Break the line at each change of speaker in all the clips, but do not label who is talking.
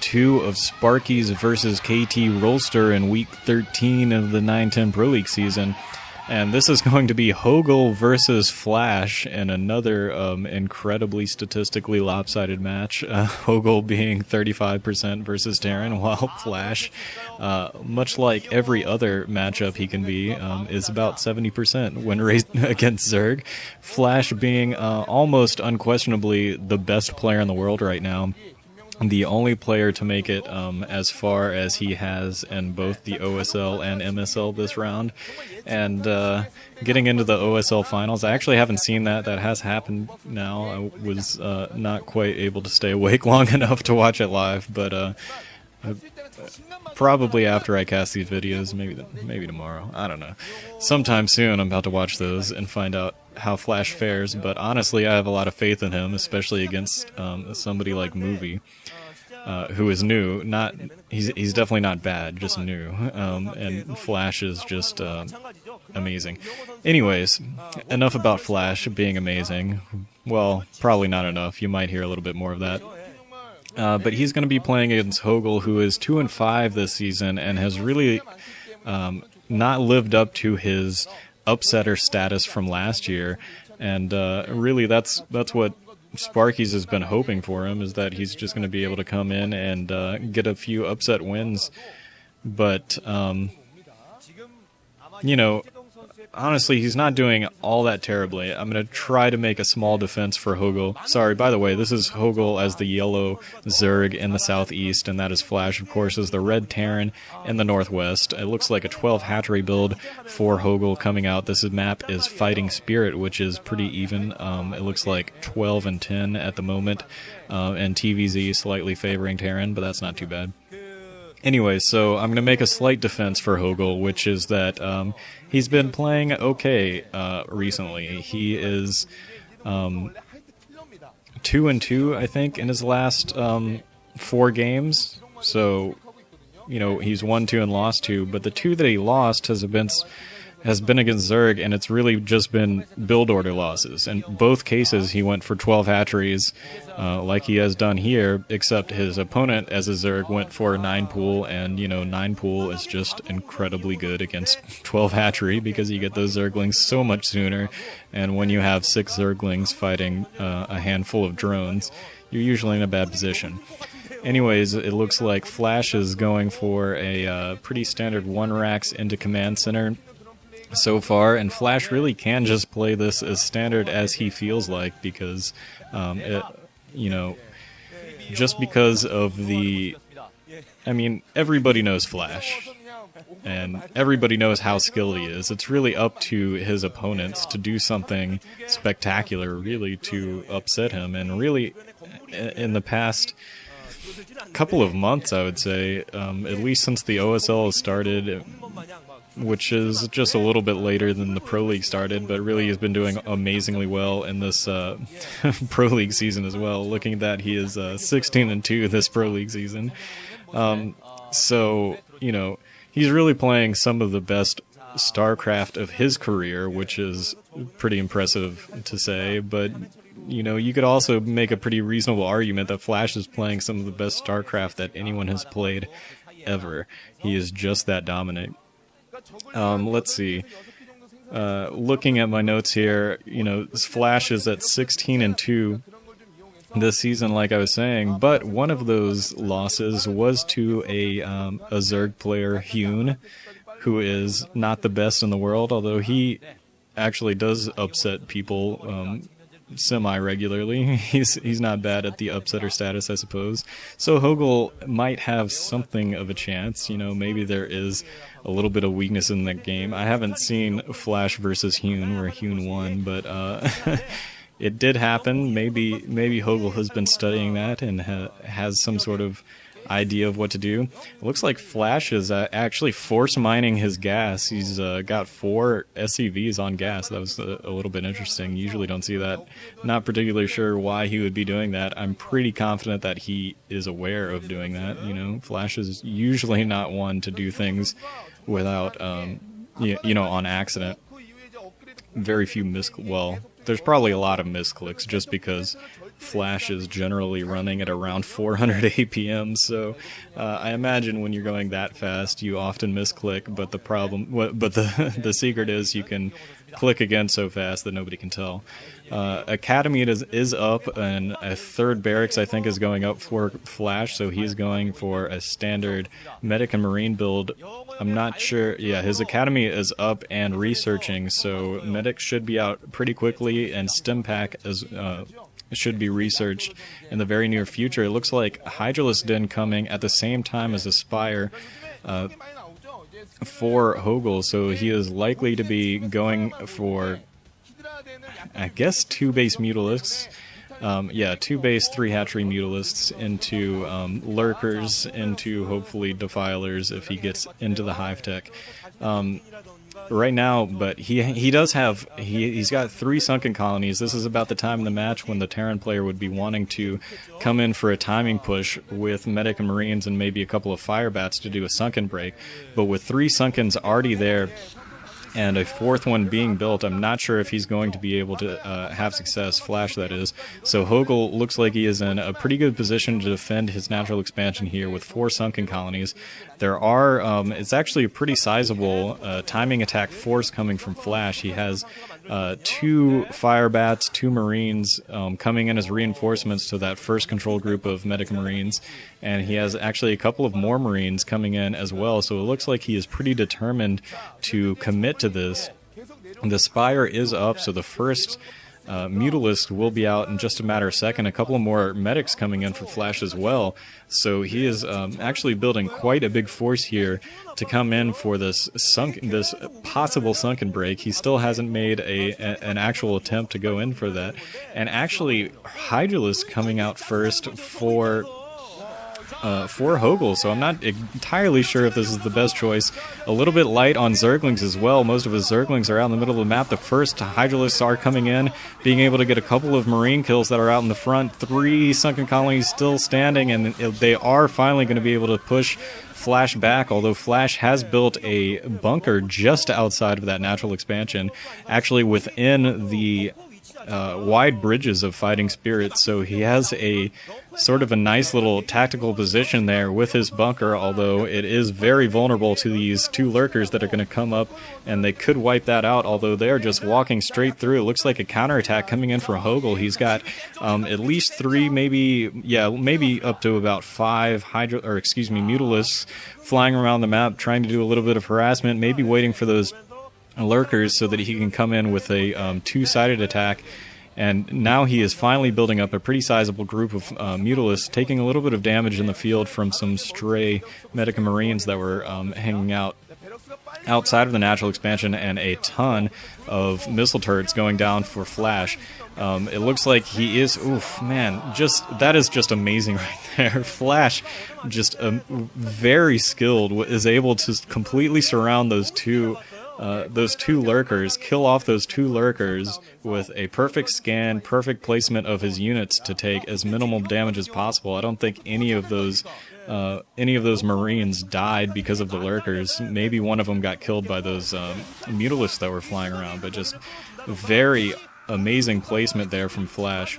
2 of Sparkyz versus KT Rolster in Week 13 of the 9-10 Pro League season. And this is going to be HoGil versus Flash in another incredibly statistically lopsided match. HoGil being 35% versus Terran, while Flash, much like every other matchup he can be, is about 70% when raised against Zerg. Flash being almost unquestionably the best player in the world right now. The only player to make it as far as he has in both the OSL and MSL this round. And getting into the OSL finals, I actually haven't seen that. That has happened now. I was not quite able to stay awake long enough to watch it live, but probably after I cast these videos, maybe tomorrow. I don't know. Sometime soon I'm about to watch those and find out how Flash fares, but honestly I have a lot of faith in him, especially against somebody like Movie, who is new. He's definitely not bad, just new, and Flash is just amazing. Anyways, enough about Flash being amazing. Well, probably not enough. You might hear a little bit more of that. But he's going to be playing against HoGil, who is 2-5 this season and has really not lived up to his upsetter status from last year. And really, that's what Sparkyz has been hoping for him, is that he's just going to be able to come in and get a few upset wins. But, you know, honestly, he's not doing all that terribly. I'm going to try to make a small defense for HoGil. Sorry, by the way, this is HoGil as the yellow Zerg in the southeast, and that is Flash, of course, as the red Terran in the northwest. It looks like a 12 hatchery build for HoGil coming out. This map is Fighting Spirit, which is pretty even. It looks like 12-10 at the moment, and TVZ slightly favoring Terran, but that's not too bad. Anyway, so I'm going to make a slight defense for HoGil, which is that he's been playing okay recently. He is 2-2, I think, in his last 4 games. So, you know, he's won 2 and lost 2, but the 2 that he lost has been against Zerg, and it's really just been build order losses. In both cases, he went for 12 hatcheries, like he has done here, except his opponent as a Zerg went for 9 pool, and, you know, 9 pool is just incredibly good against 12 hatchery, because you get those Zerglings so much sooner, and when you have 6 Zerglings fighting a handful of drones, you're usually in a bad position. Anyways, it looks like Flash is going for a pretty standard 1 racks into command center so far, and Flash really can just play this as standard as he feels like, because you know, just because of I mean, everybody knows Flash, and everybody knows how skilled he is. It's really up to his opponents to do something spectacular, really, to upset him. And really, in the past couple of months, I would say, at least since the OSL has started, which is just a little bit later than the Pro League started, but really has been doing amazingly well in this Pro League season as well. Looking at that, he is 16-2 this Pro League season. So, you know, he's really playing some of the best StarCraft of his career, which is pretty impressive to say, but, you know, you could also make a pretty reasonable argument that Flash is playing some of the best StarCraft that anyone has played ever. He is just that dominant. Let's see. Looking at my notes here, you know, Flash is at 16-2 this season, like I was saying, but one of those losses was to a Zerg player, Hune, who is not the best in the world, although he actually does upset people semi-regularly. He's not bad at the upsetter status, I suppose. So HoGil might have something of a chance. You know, maybe there is a little bit of weakness in that game. I haven't seen Flash versus Hune, where Hune won, but it did happen. Maybe HoGil has been studying that and has some sort of idea of what to do. It looks like Flash is actually force mining his gas. He's got 4 SCVs on gas. That was a little bit interesting. Usually don't see that. Not particularly sure why he would be doing that. I'm pretty confident that he is aware of doing that. You know, Flash is usually not one to do things without, you know, on accident. Very few well, there's probably a lot of misclicks just because Flash is generally running at around 400 APM, so I imagine when you're going that fast, you often misclick. But the secret is you can click again so fast that nobody can tell. Academy is up, and a third barracks I think is going up for Flash, so he's going for a standard medic and marine build. I'm not sure. Yeah, his academy is up and researching, so medic should be out pretty quickly, and stim pack should be researched in the very near future. It looks like HoGil Den coming at the same time as Aspire for HoGil, so he is likely to be going for, I guess, 2 base mutalisks. Yeah, 2 base, 3 hatchery mutalisks into lurkers, into hopefully defilers if he gets into the hive tech. Right now, but he does have, he's got 3 sunken colonies. This is about the time in the match when the Terran player would be wanting to come in for a timing push with medic and marines and maybe a couple of fire bats to do a sunken break. But with 3 sunkens already there and a 4th one being built, I'm not sure if he's going to be able to have success, Flash that is. So HoGil looks like he is in a pretty good position to defend his natural expansion here with 4 sunken colonies. There are, it's actually a pretty sizable timing attack force coming from Flash. He has 2 fire bats, 2 marines coming in as reinforcements to that first control group of medic marines, and he has actually a couple of more marines coming in as well, so it looks like he is pretty determined to commit to this. The Spire is up, so the first Mutalist will be out in just a matter of seconds. A couple of more medics coming in for Flash as well. So he is actually building quite a big force here to come in for this possible sunken break. He still hasn't made an actual attempt to go in for that. And actually, HoGil is coming out first for HoGil, so I'm not entirely sure if this is the best choice. A little bit light on Zerglings as well. Most of his Zerglings are out in the middle of the map. The first HoGilists are coming in, being able to get a couple of marine kills that are out in the front. 3 sunken colonies still standing, and they are finally going to be able to push Flash back, although Flash has built a bunker just outside of that natural expansion, actually within the wide bridges of fighting spirits, so he has a sort of a nice little tactical position there with his bunker, although it is very vulnerable to these 2 lurkers that are going to come up, and they could wipe that out, although they're just walking straight through. It looks like a counterattack coming in for HoGil. He's got at least 3, maybe up to about 5 Mutalisks flying around the map, trying to do a little bit of harassment, maybe waiting for those lurkers so that he can come in with a 2-sided attack. And now he is finally building up a pretty sizable group of Mutalisks, taking a little bit of damage in the field from some stray medic and marines that were hanging out outside of the natural expansion, and a ton of missile turrets going down for Flash. It looks like he is, oof, man, that is just amazing right there. Flash, just very skilled, is able to completely surround those two lurkers, kill off those 2 lurkers with a perfect scan, perfect placement of his units to take as minimal damage as possible. I don't think any of those Marines died because of the lurkers. Maybe one of them got killed by those Mutalisks that were flying around, but just very amazing placement there from Flash.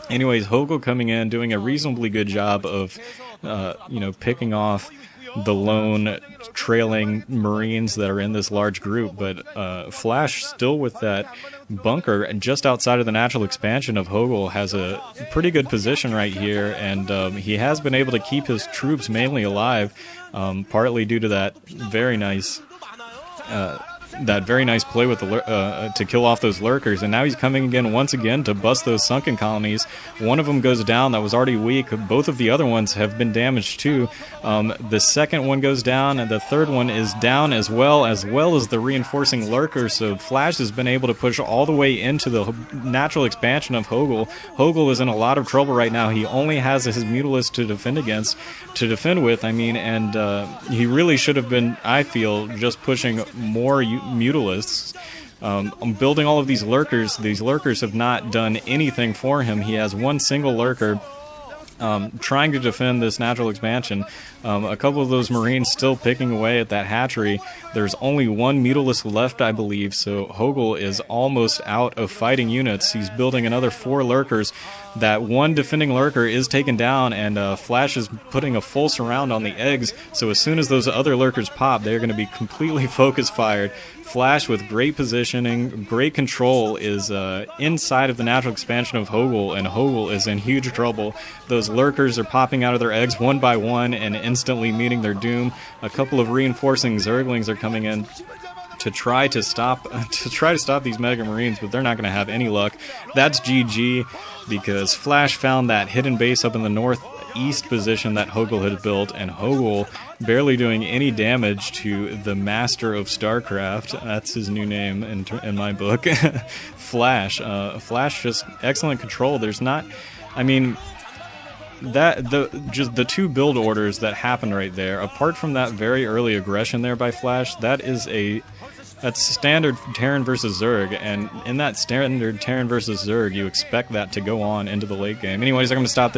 Anyways, HoGil coming in, doing a reasonably good job of, picking off the lone trailing marines that are in this large group, but Flash still with that bunker and just outside of the natural expansion of HoGil has a pretty good position right here, and he has been able to keep his troops mainly alive, partly due to that very nice play with the to kill off those lurkers. And now he's coming again once again to bust those sunken colonies. One of them goes down that was already weak. Both of the other ones have been damaged too. The second one goes down, and the third one is down as well as the reinforcing lurkers. So Flash has been able to push all the way into the natural expansion of HoGil. HoGil is in a lot of trouble right now. He only has his Mutalist to defend with, and he really should have been, I feel, just pushing more Mutalisks. Building all of these lurkers. These lurkers have not done anything for him. He has one single lurker trying to defend this natural expansion. A couple of those marines still picking away at that hatchery. There's only 1 Mutalisk left, I believe, so HoGil is almost out of fighting units. He's building another 4 lurkers. that one defending lurker is taken down, and Flash is putting a full surround on the eggs, so as soon as those other lurkers pop, they're going to be completely focus fired. Flash, with great positioning, great control, is inside of the natural expansion of HoGil, and HoGil is in huge trouble. Those lurkers are popping out of their eggs one by one and instantly meeting their doom. A couple of reinforcing Zerglings are coming in to try to stop these Mega Marines, but they're not going to have any luck. That's GG, because Flash found that hidden base up in the northeast position that HoGil had built, and HoGil barely doing any damage to the master of StarCraft. That's his new name in my book. Flash. Flash, just excellent control. There's not, I mean, just the two build orders that happened right there, apart from that very early aggression there by Flash, that's standard Terran versus Zerg, and in that standard Terran versus Zerg, you expect that to go on into the late game. Anyways, I'm going to stop this.